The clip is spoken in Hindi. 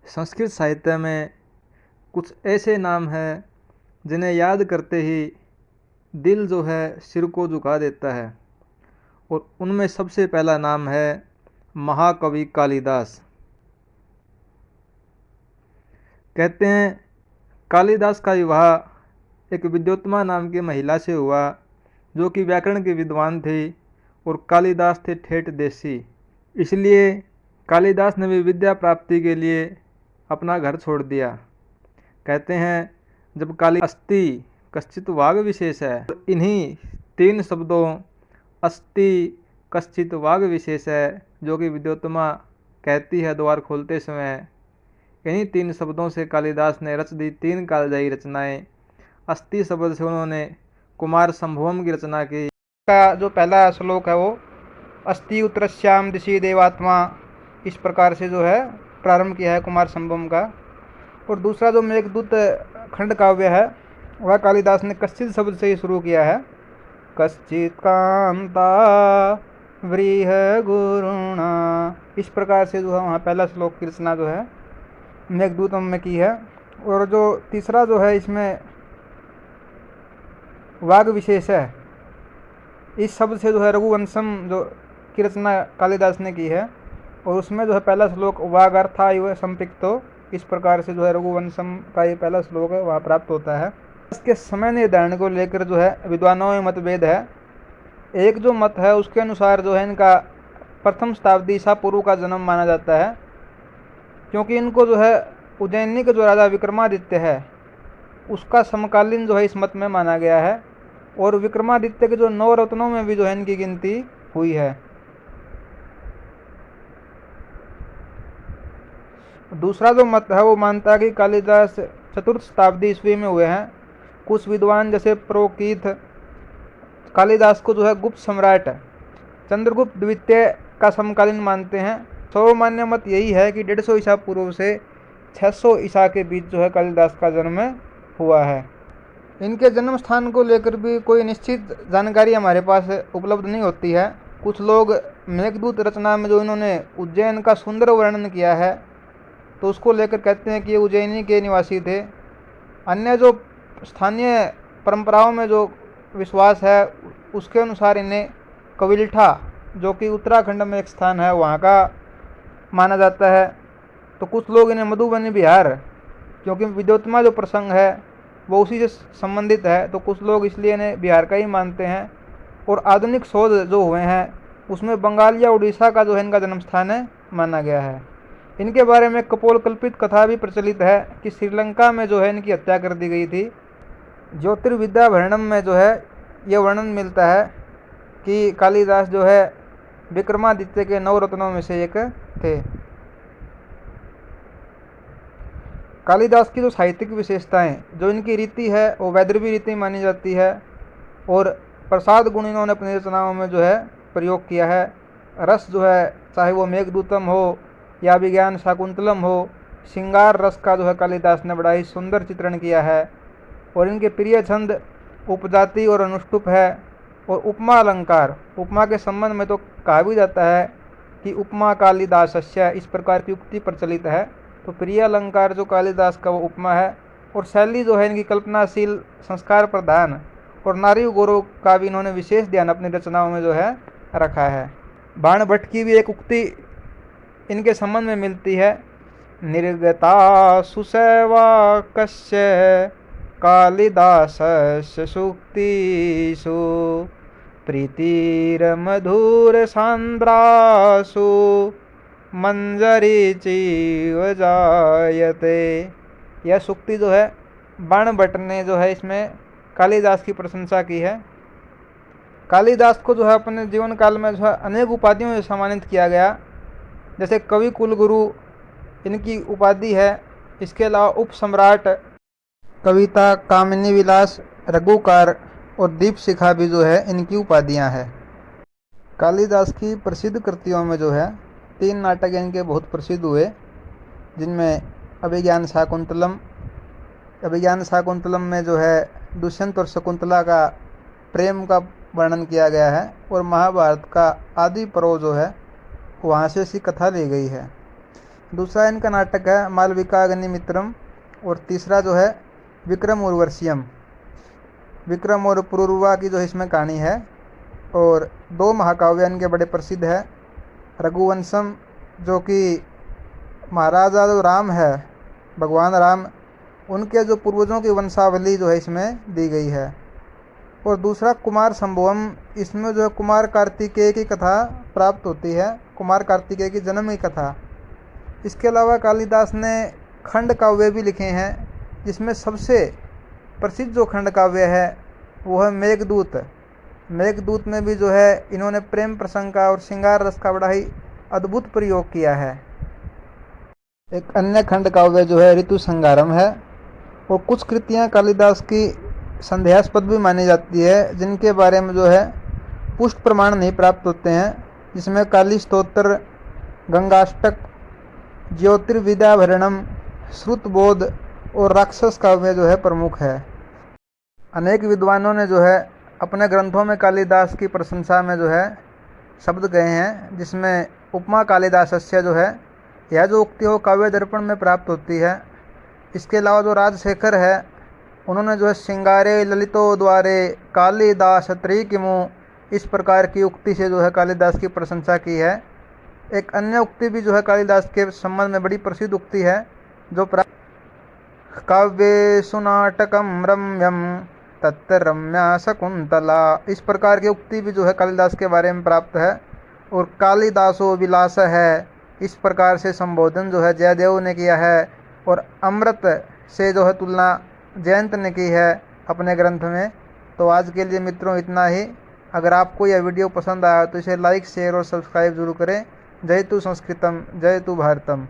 संस्कृत साहित्य में कुछ ऐसे नाम हैं जिन्हें याद करते ही दिल जो है सिर को झुका देता है, और उनमें सबसे पहला नाम है महाकवि कालिदास। कहते हैं कालिदास का विवाह एक विद्योत्मा नाम की महिला से हुआ, जो कि व्याकरण के विद्वान थे और कालिदास थे ठेठ देशी। इसलिए कालिदास ने भी विद्या प्राप्ति के लिए अपना घर छोड़ दिया। कहते हैं जब काली अस्ति कश्चित वाग विशेष है, तो इन्हीं तीन शब्दों अस्ति कश्चित वाग विशेष है जो कि विद्योत्मा कहती है द्वार खोलते समय, इन्हीं तीन शब्दों से कालिदास ने रच दी तीन कालजयी रचनाएं। अस्ति शब्द से उन्होंने कुमार संभवम की रचना की। का जो पहला श्लोक है वो अस्ति उत्तरश्याम दिशि देवात्मा, इस प्रकार से जो है प्रारंभ किया है कुमार संभवम का। और दूसरा जो मेघदूत खंड काव्य है वह कालिदास ने कश्चित शब्द से ही शुरू किया है। कश्चित कांता व्रीह गुरुणा, इस प्रकार से जो है वहाँ पहला श्लोक की रचना जो है मेघदूतम में की है। और जो तीसरा जो है इसमें वाग विशेष है, इस शब्द से जो है रघुवंशम जो की रचना कालिदास ने की है, और उसमें जो है पहला श्लोक वाग अर्था इव संपिक्तो, इस प्रकार से जो है रघुवंशम का ये पहला श्लोक है वह प्राप्त होता है। इसके समय निर्धारण को लेकर जो है विद्वानों में मतभेद है। एक जो मत है उसके अनुसार जो है इनका प्रथम शताब्दी ईसा पूर्व का जन्म माना जाता है, क्योंकि इनको जो है उज्जैनी के जो राजा विक्रमादित्य है उसका समकालीन जो है इस मत में माना गया है, और विक्रमादित्य के जो 9 रत्नों में भी जो है इनकी गिनती हुई है। दूसरा जो मत है वो मानता है कि कालिदास चतुर्थ शताब्दी ईस्वी में हुए हैं। कुछ विद्वान जैसे प्रोकीथ कालिदास को जो है गुप्त सम्राट चंद्रगुप्त द्वितीय का समकालीन मानते हैं। सर्वमान्य मत यही है कि 150 ईसा पूर्व से 600 ईसा के बीच जो है कालिदास का जन्म हुआ है। इनके जन्म स्थान को लेकर भी कोई निश्चित जानकारी हमारे पास उपलब्ध नहीं होती है। कुछ लोग मेघदूत रचना में जो इन्होंने उज्जैन का सुंदर वर्णन किया है तो उसको लेकर कहते हैं कि ये उज्जैनी के निवासी थे। अन्य जो स्थानीय परंपराओं में जो विश्वास है उसके अनुसार इन्हें कविल्ठा, जो कि उत्तराखंड में एक स्थान है, वहाँ का माना जाता है। तो कुछ लोग इन्हें मधुबनी बिहार, क्योंकि विद्योत्मा जो प्रसंग है वो उसी से संबंधित है, तो कुछ लोग इसलिए इन्हें बिहार का ही मानते हैं। और आधुनिक शोध जो हुए हैं उसमें बंगाल या उड़ीसा का जो है इनका जन्म स्थान है माना गया है। इनके बारे में कपोल कल्पित कथा भी प्रचलित है कि श्रीलंका में जो है इनकी हत्या कर दी गई थी। ज्योतिर्विद्या वर्णम में जो है ये वर्णन मिलता है कि कालिदास जो है विक्रमादित्य के 9 रत्नों में से एक थे। कालिदास की जो साहित्यिक विशेषताएं, जो इनकी रीति है वो वैदर्भी रीति मानी जाती है, और प्रसाद गुण इन्होंने अपनी रचनाओं में जो है प्रयोग किया है। रस जो है चाहे वो मेघदूतम हो या विज्ञान शाकुंतलम हो, श्रृंगार रस का जो है कालिदास ने बड़ा ही सुंदर चित्रण किया है। और इनके प्रिय छंद उपजाति और अनुष्टुप है। और उपमा अलंकार, उपमा के संबंध में तो कहा भी जाता है कि उपमा कालिदासस्य, इस प्रकार की उक्ति प्रचलित है। तो प्रिय अलंकार जो कालिदास का वो उपमा है। और शैली जो है इनकी कल्पनाशील, संस्कार प्रधान और नारी गौरव का भी इन्होंने विशेष ध्यान अपनी रचनाओं में जो है रखा है। बाण भट्ट की भी एक उक्ति इनके संबंध में मिलती है, निर्गता सुसेवा कस्य कालिदासस्य सूक्तिषु प्रीतिरमधुर सांद्रासु मंजरी चीव जायते। यह सूक्ति जो है बाण भट्ट ने जो है इसमें कालिदास की प्रशंसा की है। कालिदास को जो है अपने जीवन काल में जो है अनेक उपाधियों से सम्मानित किया गया, जैसे कवि कुलगुरु इनकी उपाधि है। इसके अलावा उप सम्राट, कविता कामिनी विलास, रघुकार और दीप शिखा भी जो है इनकी उपाधियां हैं। कालिदास की प्रसिद्ध कृतियों में जो है 3 नाटक इनके बहुत प्रसिद्ध हुए, जिनमें अभिज्ञान शाकुंतलम में जो है दुष्यंत और शकुंतला का प्रेम का वर्णन किया गया है, और महाभारत का आदि पर्व जो है वहाँ से इसकी कथा ली गई है। दूसरा इनका नाटक है मालविकाग्निमित्रम, और तीसरा जो है विक्रम उर्वशीयम, विक्रम और पुरुरवा की जो इसमें कहानी है। और दो महाकाव्य इनके बड़े प्रसिद्ध है, रघुवंशम जो कि महाराजा जो राम है, भगवान राम, उनके जो पूर्वजों की वंशावली जो है इसमें दी गई है। और दूसरा कुमार संभवम, इसमें जो है कुमार कार्तिकेय की कथा प्राप्त होती है, कुमार कार्तिकेय की जन्म की कथा। इसके अलावा कालिदास ने खंड काव्य भी लिखे हैं, जिसमें सबसे प्रसिद्ध जो खंड काव्य है वो है मेघदूत। मेघदूत में भी जो है इन्होंने प्रेम प्रसंग का और श्रृंगार रस का बड़ा ही अद्भुत प्रयोग किया है। एक अन्य खंड काव्य जो है ऋतु संगारम है। और कुछ कृतियाँ कालिदास की संदेहास्पद भी मानी जाती है, जिनके बारे में जो है पुष्ट प्रमाण नहीं प्राप्त होते हैं, जिसमें काली स्तोत्र, गंगाष्टक, ज्योतिर्विद्याभरणम, श्रुतबोध और राक्षस काव्य जो है प्रमुख है। अनेक विद्वानों ने जो है अपने ग्रंथों में कालिदास की प्रशंसा में जो है शब्द गए हैं, जिसमें उपमा कालिदासस्य जो है यह जो उक्ति हो काव्य दर्पण में प्राप्त होती है। इसके अलावा जो राजशेखर है, उन्होंने जो है श्रृंगारे ललितो द्वारे कालिदास त्रिकिमु, इस प्रकार की उक्ति से जो है कालिदास की प्रशंसा की है। एक अन्य उक्ति भी जो है कालिदास के संबंध में बड़ी प्रसिद्ध उक्ति है, जो काव्येषु नाटकम रम्यम तत्र रम्या शकुंतला, इस प्रकार की उक्ति भी जो है कालिदास के बारे में प्राप्त है। और कालिदासो विलास है, इस प्रकार से संबोधन जो है जयदेव ने किया है। और अमृत से जो है तुलना जयंत ने की है अपने ग्रंथ में। तो आज के लिए मित्रों इतना ही। अगर आपको यह वीडियो पसंद आया तो इसे लाइक, शेयर और सब्सक्राइब जरूर करें। जय तु संस्कृतम, जय तु भारतम।